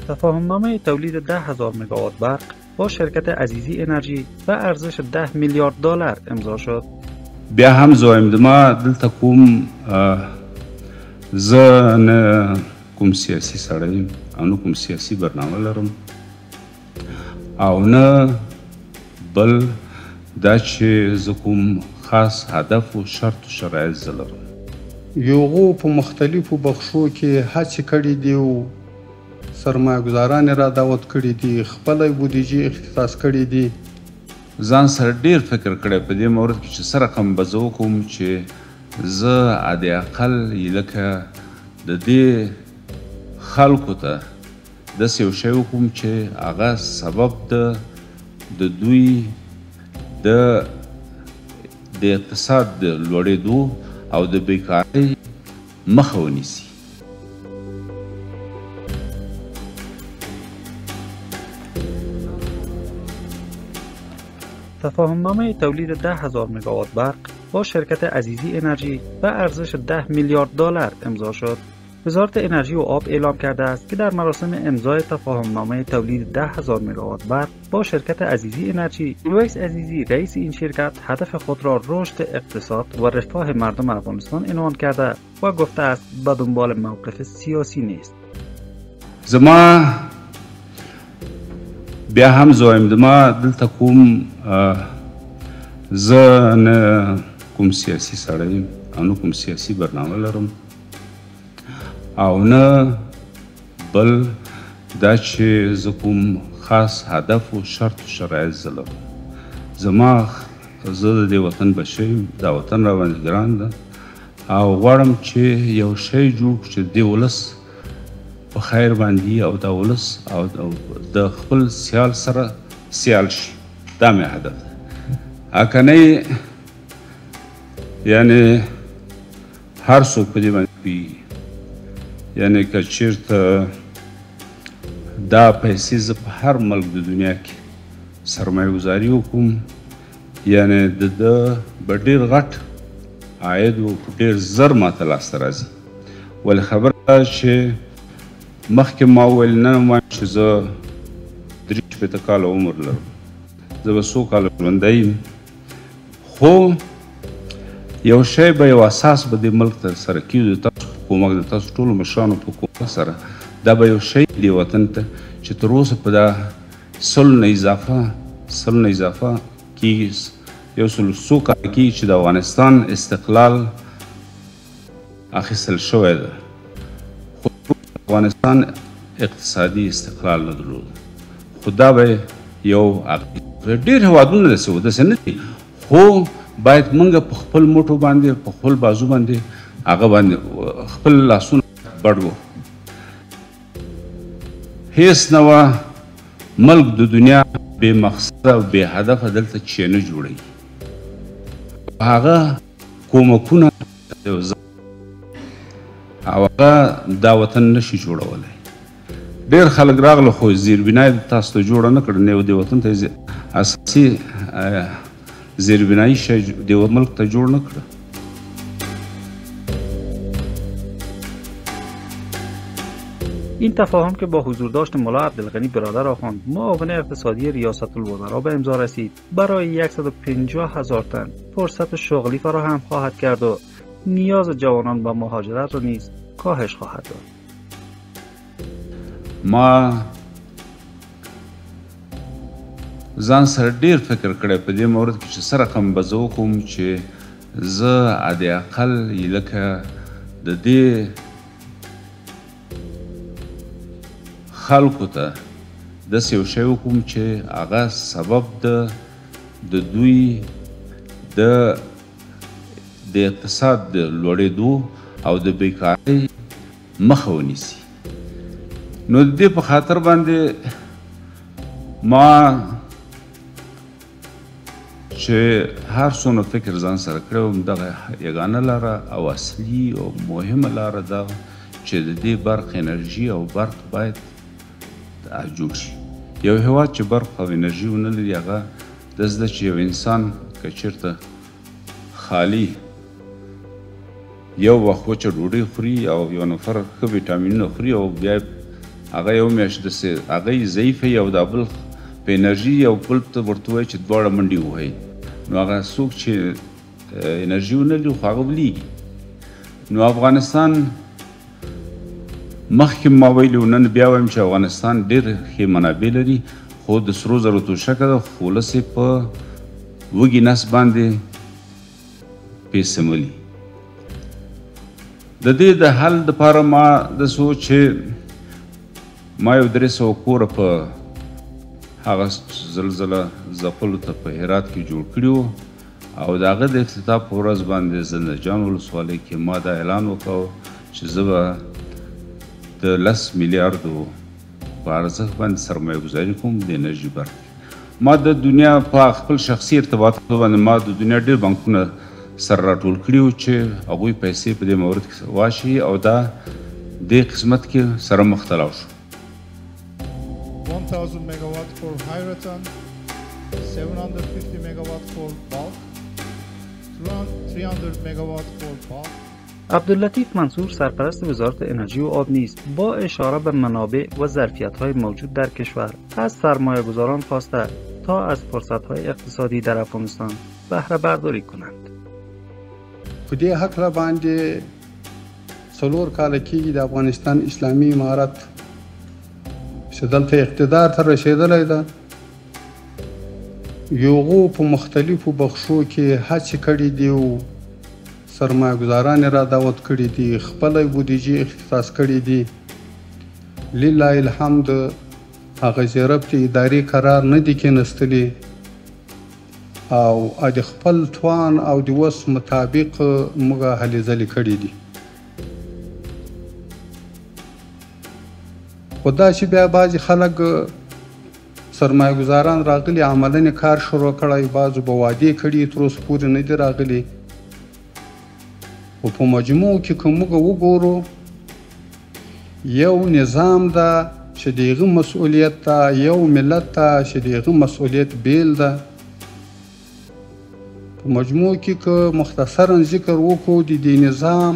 تفاهمنامه تولید 10,000 مگاوات برق با شرکت عزیزی انرژی و ارزش 10 میلیارد دلار امضا شد. بیا هم زویم دما دلته کوم زه نه کوم سیاسي سړی یم او نه کوم سیاسي برنامه لرم او نه بل دا چې زه کوم خاص هدف و شرط و شرایط زه لرم. یوغو په مختلفو بخشو کې هڅې کړې دي او سرمایه‌ګزاران را دعوت کړي دي، خپله بودیجې اختصاص کړي دي. ځان سره ډیر فکر کړی په دې مورد کې چې څه رقم به زه وکړم چې زه حد اقل لکه د دې خلکو ته داسې یو شی وکړم چې هغه سبب د دوی د اقتصاد د لوړېدو او د بیکارۍ مخه ونیسي. تفاهمنامه تولید 10,000 مگاوات برق با شرکت عزیزی انرژی و ارزش 10 میلیارد دلار امضا شد. وزارت انرژی و آب اعلام کرده است که در مراسم امضای تفاهمنامه تولید 10,000 مگاوات برق با شرکت عزیزی انرژی، لوئیس عزیزی رئیس این شرکت هدف خود را رشد اقتصاد و رفاه مردم افغانستان عنوان کرده و گفته است به دنبال موقف سیاسی نیست. زما بیا هم زویم دما دلته کوم زه نه کوم سیاسي سړی یم او نه کوم سیاسي برنامه لرم او نه بل دا چې زه کوم خاص هدف و شرط و شرایط زه لرم. زه د دې وطن بچی یم، دا وطن راباندې ګران ده او غواړم چې یو شی جوړ کړو چې د دې ولس په خیر باندې او د ولس او د خپل سیال سره سیال شي. دا مې هدف ده. اکنی یعنی هر څوک په دې باندې پوهېږي، یعنی که چېرته دا پیسې زه په هر ملک د دنیا کې سرمایه ګزاري وکړم، یعنی د ده به ډېر غټ عاید و ډېر زر ماته لاسته راځي. ولې خبره ده چې مخکې ما وویل نن وایم چې زه 43 کاله عمر لرم، زه به 100 کاله ژوندی یم، خو یو شی به یو اساس به دې ملک ته سره کېږي، تاسو په کومک د تاسو ټولو مشرانو په کومک سره دا به یو شی دې وطن ته چې تر اوسه په دا 100 نه اضافه کېږي، یو 100 کاله کېږي چې د افغانستان استقلال اخیستل شوی ده، خو افغانستان اقتصادي استقلال نه درلود. خو دا به یو ډېر هېوادونه داسې نه دي، خو باید موږ په خپل موټو باندې په خپل بازو باندې هغه باندې خپل لاسونه بډ وو. هیڅ نه وه ملک د دنیا بې مقصده او بې هدفه دلته چې نه جوړوي، هغه کومکونه او هغه دا وطن نشي جوړولی. ډېر خلک راغله خو زیربنای تاسو ته جوړه نه کړه، نه دې وطن ته اساسي زیربنایی شی دې ملک ته جوړ نه کړه. این تفاهم که با حضور داشت ملا عبدالغنی برادر آخوند معاون اقتصادی ریاست الوزراء به امضا رسید، برای 150,000 تن فرصت شغلی فراهم خواهد کرد و نیاز جوانان به مهاجرت را نیز کاهش خواهد داد. ما ځان سره ډیر فکر کړی په دې مورد کې چې څه رقم به زه وکړم چې زه حد اقل لکه د دې خلکو ته داسې یو شی وکړم چې هغه سبب د دوی د اقتصاد د لوړېدو او د بیکارۍ مخه ونیسي. نو د دې په خاطر باندې ما چې هر څومره فکر ځان سره کړی وم، دغه یګانه لاره او اصلي او مهمه لاره دا چې د دې برق انرژي او برق باید جوړ شي. یو هېواد چې برق او انرژي ونه لري، هغه داسې ده چې یو انسان که چېرته خالي یو وخت وچه ډوډۍ خوري او یو نفر ښه ویټامینونه خوري او بیا هغه یو میاشت داسې هغه ضعیفه یي او دا بل په انرژي یو بل ته ورته وایي چې دواړه منډې ووهئ نو هغه څوک چې انرژي ونه لري خو هغه بلیږي نو افغانستان مخکې ما ویلي و نن بیا وایم چې افغانستان ډېر ښې منابع لري خو د سرو زرو توشکه ده خو ولس یې په وږي نس باندې پیسملي د دې د حل دپاره ما د سوچ چې ما یو 300 کوره په هغه زلزله ځپلو ته په هرات کې جوړ کړي وو او د هغه د افتتاح په ورځ باندې زنده جان ولسوالۍ کې ما دا اعلان وکړ چې زه به د 10 میلیاردو په ارزښت باندې سرمایه ګزاري کوم د انرژي برخه ما د دنیا په خپل شخصي ارتباطاتو باندې ما د دنیا ډېر بانکونه سره راټول کړي وو چې هغوی پیسې په دې مورد کې واچوي او دا دې قسمت کې سره مختلف شو 1000 megawatt for high return, 750 megawatt for bulk, 300 megawatt for bulk. عبداللطیف منصور سرپرست وزارت انرژی و آب نیز با اشاره به منابع و ظرفیت‌های موجود در کشور از سرمایه‌گذاران خواسته تا از فرصت‌های اقتصادی در افغانستان بهره برداری کنند. په دې هکله باندې 4 کاله کېږي د افغانستان اسلامي امارت چې دلته اقتدار ته رسېدلی ده یوغو په مختلفو بخشو کې هڅې کړي دي او سرمایه ګزاران را دعوت کړي دي خپله بودیجې اختصاص کړي دي لله الحمد هغه ضربت ادارې قرار نه دي کېنستلي او د خپل توان او د وس مطابق موږ هلې ځلې کړي دي خو دا چې بیا بعضې خلک سرمایه ګزاران راغلي عملاً کار شروع کړی بعضو به وعدې کړي تر اوسه پورې نه دي راغلي خو په مجموع کې که موږ وګورو یو نظام ده چې د هغه مسؤلیت ده یو ملت ده چې د هغه مسؤلیت بیل ده په مجموع کې که مختصرا ذکر وکړو د دې نظام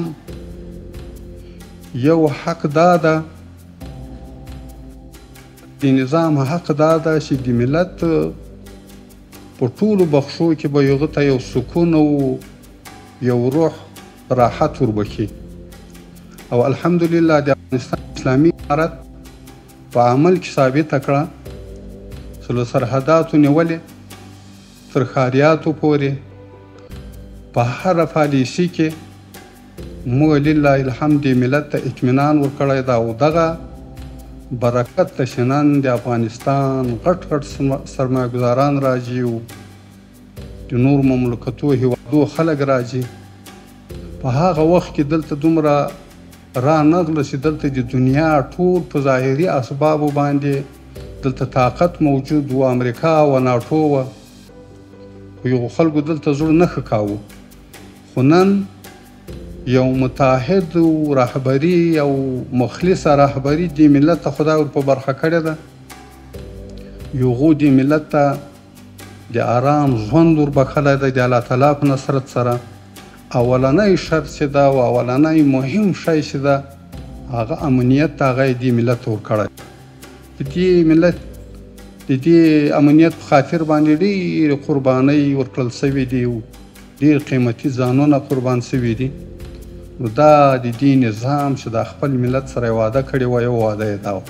یو حق دا ده د نظام حق دا ده چې د ملت په ټولو بخشو کې به هغه ته یو سکون او یو روح راحت وربخي او الحمدلله د افغانستان اسلامي امارت په عمل کې ثابته کړه چې له سرحداتو نیولې تر ښاریاتو پورې په هره پالیسي کې موږ لله الحمد ملت ته اطمینان ورکړی ده او دغه برکت ته چې نن د افغانستان غټ غټ سرمایه ګزاران راځي او د نور مملکتو هیوادو خلک راځي په هغه وخت کې دلته دومره رانغله چې دلته د دنیا ټول په ظاهري اسبابو باندې دلته طاقت موجود و امریکا و ناټو و خو یو خلکو دلته زړه نه ښه کاوه خو نن یو متحد رهبري او مخلصه رهبري د ملت ته خدای ور په برخه کړې ده یوغو د ملت ته د آرام ژوند ور بخښلی دی د الله تعالی په نصرت سره اولنی شرط چې ده او اولنی مهم شی چې ده هغه امنیت هغه یې دې ملت ته ورکړی د دې ملت د دې امنیت په خاطر باندې ډېرې قربانۍ ورکړل سوي دي او ډېر قیمتي ځانونه قربان سوي دي نو دا د دې نظام چې د خپل ملت سره یې واده کړې وه یو واده یې دا و